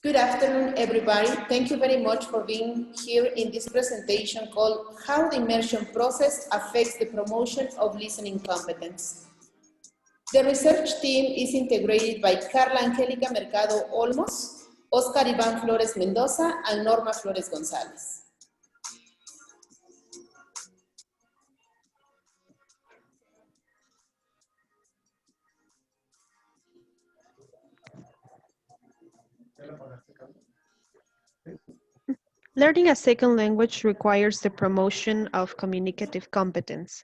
Good afternoon, everybody. Thank you very much for being here in this presentation called How the Immersion Process Affects the Promotion of Listening Competence. The research team is integrated by Karla, Angelica, Mercado, Olmos, Oscar, Iván, Flores, Mendoza, and Norma, Flores, González. Learning a second language requires the promotion of communicative competence.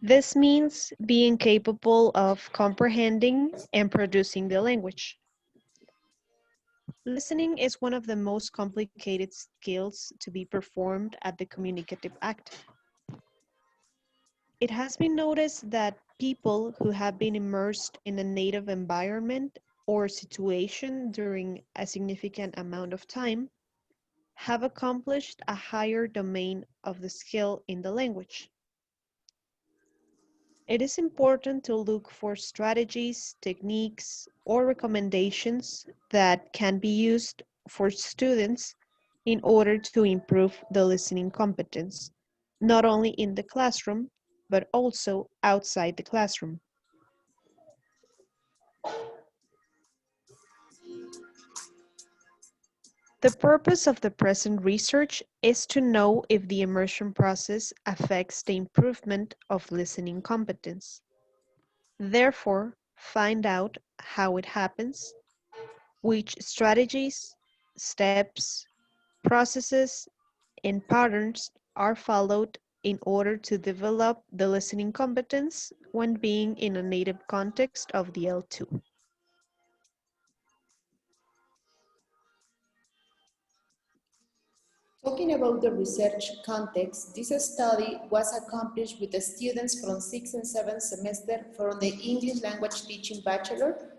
This means being capable of comprehending and producing the language. Listening is one of the most complicated skills to be performed at the communicative act. It has been noticed that people who have been immersed in a native environment or situation during a significant amount of time have accomplished a higher domain of the skill in the language. It is important to look for strategies, techniques, or recommendations that can be used for students in order to improve the listening competence, not only in the classroom, but also outside the classroom. The purpose of the present research is to know if the immersion process affects the improvement of listening competence. Therefore, find out how it happens, which strategies, steps, processes, and patterns are followed in order to develop the listening competence when being in a native context of the L2. Talking about the research context, this study was accomplished with the students from 6th and 7th semester from the English Language Teaching Bachelor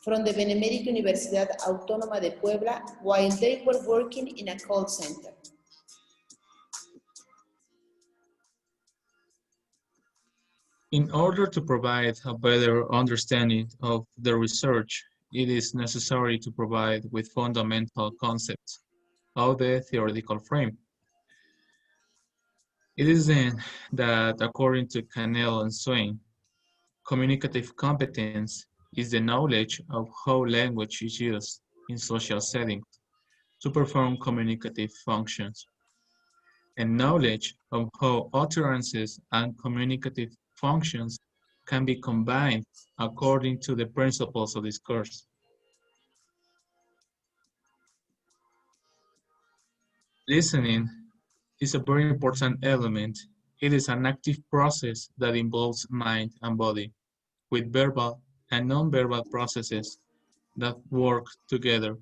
from the Benemérita Universidad Autónoma de Puebla while they were working in a call center. In order to provide a better understanding of the research, it is necessary to provide with fundamental concepts of the theoretical frame. It is then that, according to Cannell and Swain, communicative competence is the knowledge of how language is used in social settings to perform communicative functions, and knowledge of how utterances and communicative functions can be combined according to the principles of discourse. Listening is a very important element. It is an active process that involves mind and body, with verbal and non-verbal processes that work together.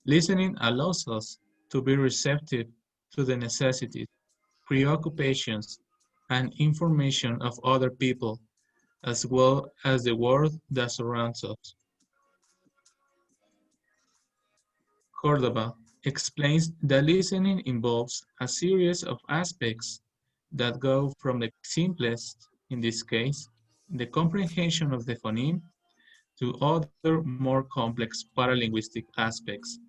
Listening allows us to be receptive to the necessities, preoccupations, and information of other people, as well as the world that surrounds us. Córdoba explains that listening involves a series of aspects that go from the simplest, in this case, the comprehension of the phoneme, to other more complex paralinguistic aspects,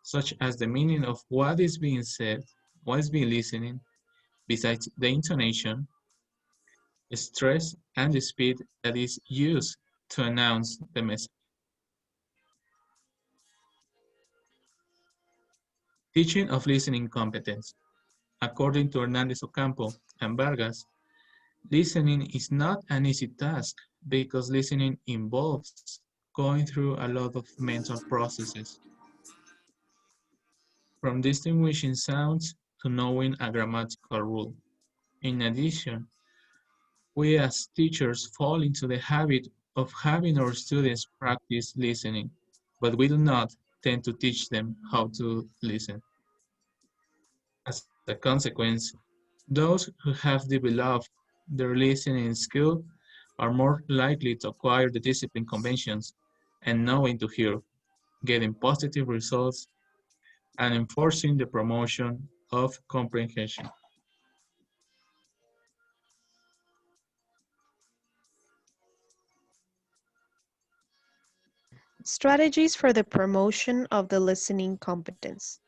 such as the meaning of what is being said, what is being listening, besides the intonation, stress, and the speed that is used to announce the message. Teaching of listening competence. According to Hernandez Ocampo and Vargas, listening is not an easy task because listening involves going through a lot of mental processes, from distinguishing sounds to knowing a grammatical rule. In addition, we as teachers fall into the habit of having our students practice listening, but we do not tend to teach them how to listen. As a consequence, those who have developed their listening skill are more likely to acquire the discipline conventions and knowing to hear, getting positive results, and enforcing the promotion of comprehension. Strategies for the promotion of the listening competence.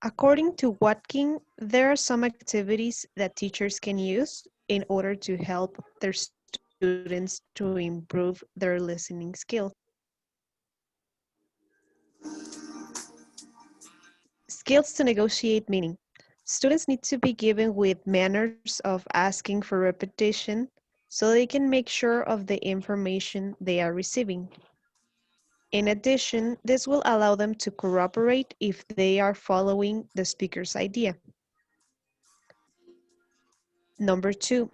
According to Watkin, there are some activities that teachers can use in order to help their students to improve their listening skills. Skills to negotiate meaning. Students need to be given with manners of asking for repetition so they can make sure of the information they are receiving. In addition, this will allow them to corroborate if they are following the speaker's idea. Number 2,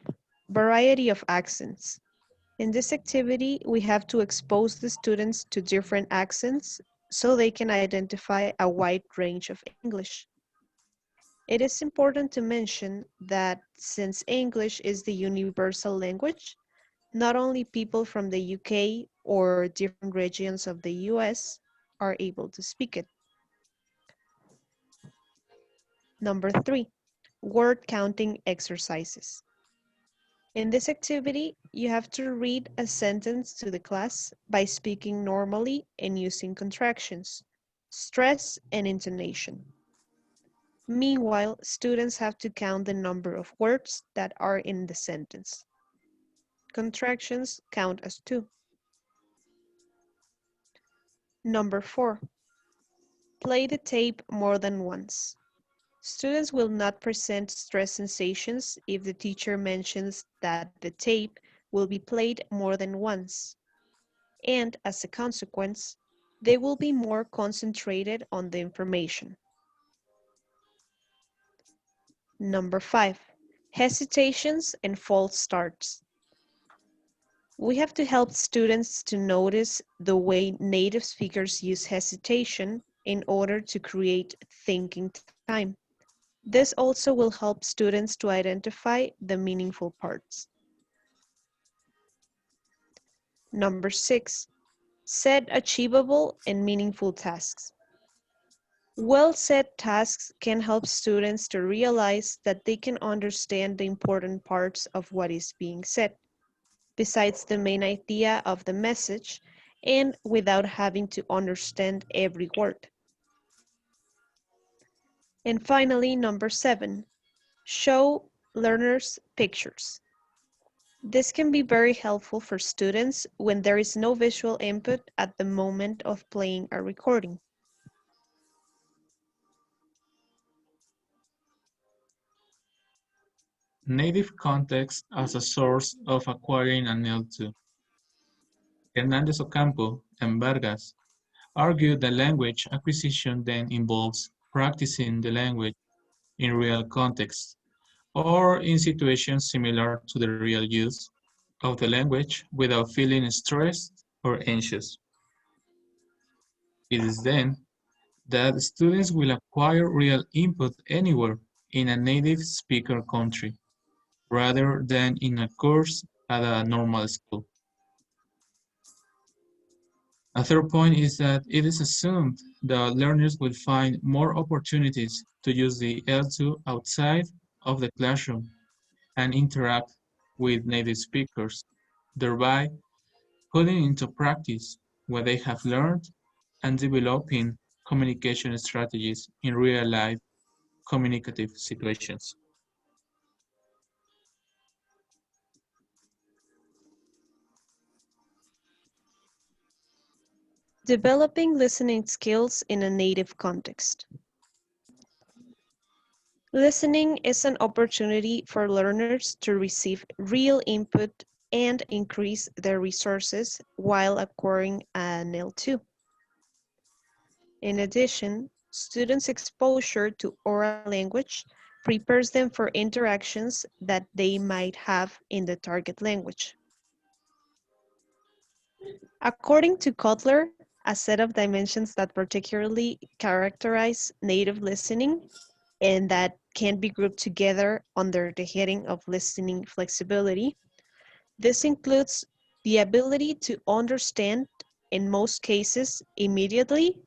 variety of accents. In this activity, we have to expose the students to different accents so they can identify a wide range of English. It is important to mention that since English is the universal language, not only people from the UK or different regions of the US are able to speak it. Number 3, word counting exercises. In this activity, you have to read a sentence to the class by speaking normally and using contractions, stress, and intonation. Meanwhile, students have to count the number of words that are in the sentence. Contractions count as 2. Number 4, play the tape more than once. Students will not present stress sensations if the teacher mentions that the tape will be played more than once. And as a consequence, they will be more concentrated on the information. Number 5, hesitations and false starts. We have to help students to notice the way native speakers use hesitation in order to create thinking time. This also will help students to identify the meaningful parts. Number 6, set achievable and meaningful tasks. Well-set tasks can help students to realize that they can understand the important parts of what is being said, besides the main idea of the message, and without having to understand every word. And finally, number 7, show learners pictures. This can be very helpful for students when there is no visual input at the moment of playing a recording. Native context as a source of acquiring an L2. Hernández Ocampo and Vargas argued that language acquisition then involves practicing the language in real contexts or in situations similar to the real use of the language without feeling stressed or anxious. It is then that students will acquire real input anywhere in a native speaker country, rather than in a course at a normal school. A third point is that it is assumed that learners will find more opportunities to use the L2 outside of the classroom and interact with native speakers, thereby putting into practice what they have learned and developing communication strategies in real-life communicative situations. Developing listening skills in a native context. Listening is an opportunity for learners to receive real input and increase their resources while acquiring an L2. In addition, students' exposure to oral language prepares them for interactions that they might have in the target language. According to Kotler, a set of dimensions that particularly characterize native listening and that can be grouped together under the heading of listening flexibility. This includes the ability to understand, in most cases immediately,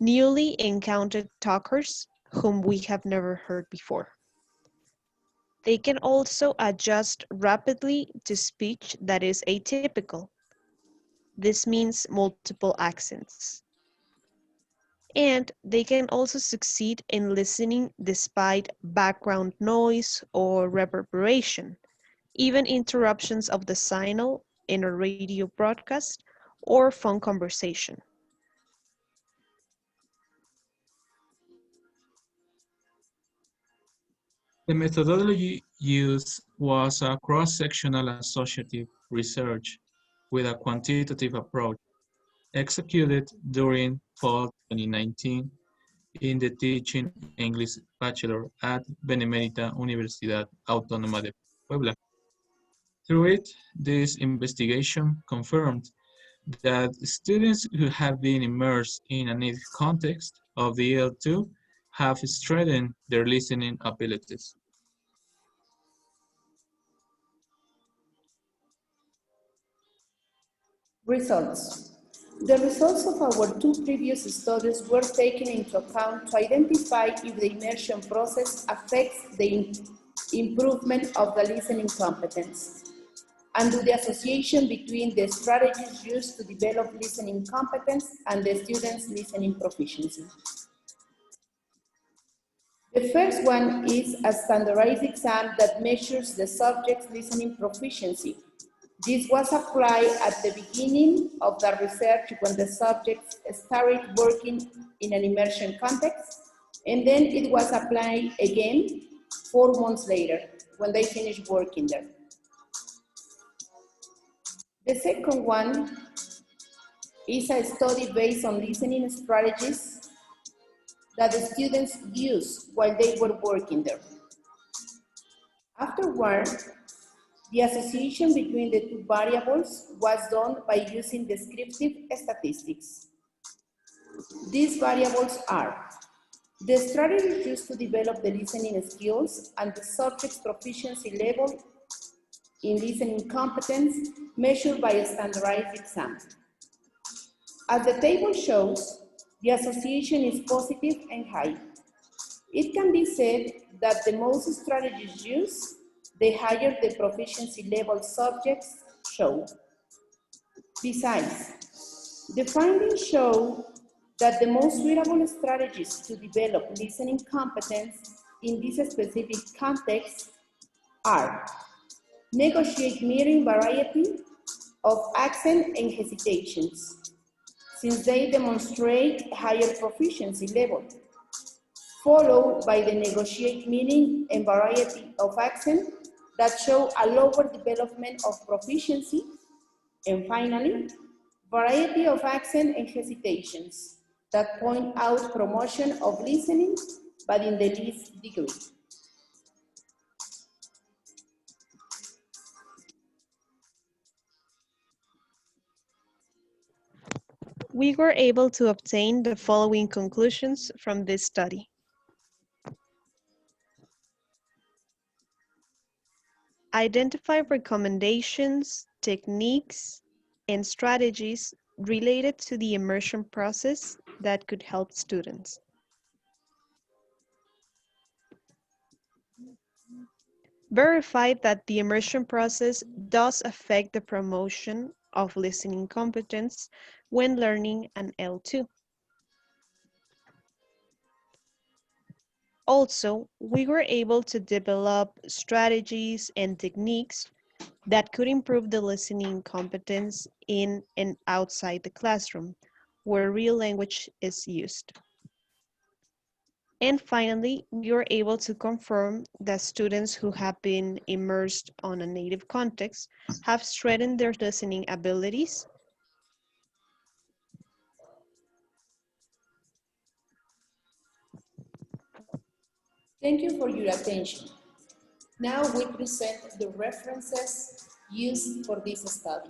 newly encountered talkers whom we have never heard before. They can also adjust rapidly to speech that is atypical. This means multiple accents. And they can also succeed in listening despite background noise or reverberation, even interruptions of the signal in a radio broadcast or phone conversation. The methodology used was a cross-sectional associative research with a quantitative approach executed during fall 2019 in the Teaching English Bachelor at Benemérita Universidad Autónoma de Puebla. Through it, this investigation confirmed that students who have been immersed in a native context of the EL2 have strengthened their listening abilities. Results. The results of our two previous studies were taken into account to identify if the immersion process affects the improvement of the listening competence, and do the association between the strategies used to develop listening competence and the students' listening proficiency. The first one is a standardized exam that measures the subject's listening proficiency. This was applied at the beginning of the research when the subjects started working in an immersion context, and then it was applied again 4 months later when they finished working there. The second one is a study based on listening strategies that the students used while they were working there. Afterward, the association between the two variables was done by using descriptive statistics. These variables are the strategies used to develop the listening skills and the subject's proficiency level in listening competence measured by a standardized exam. As the table shows, the association is positive and high. It can be said that the most strategies used, the higher the proficiency level subjects show. Besides, the findings show that the most suitable strategies to develop listening competence in this specific context are negotiate meaning variety of accent and hesitations, since they demonstrate higher proficiency level, followed by the negotiate meaning and variety of accent that show a lower development of proficiency, and finally, variety of accent and hesitations that point out promotion of listening, but in the least degree. We were able to obtain the following conclusions from this study. Identify recommendations, techniques, and strategies related to the immersion process that could help students. Verify that the immersion process does affect the promotion of listening competence when learning an L2. Also, we were able to develop strategies and techniques that could improve the listening competence in and outside the classroom, where real language is used. And finally, we were able to confirm that students who have been immersed on a native context have strengthened their listening abilities. Thank you for your attention. Now we present the references used for this study.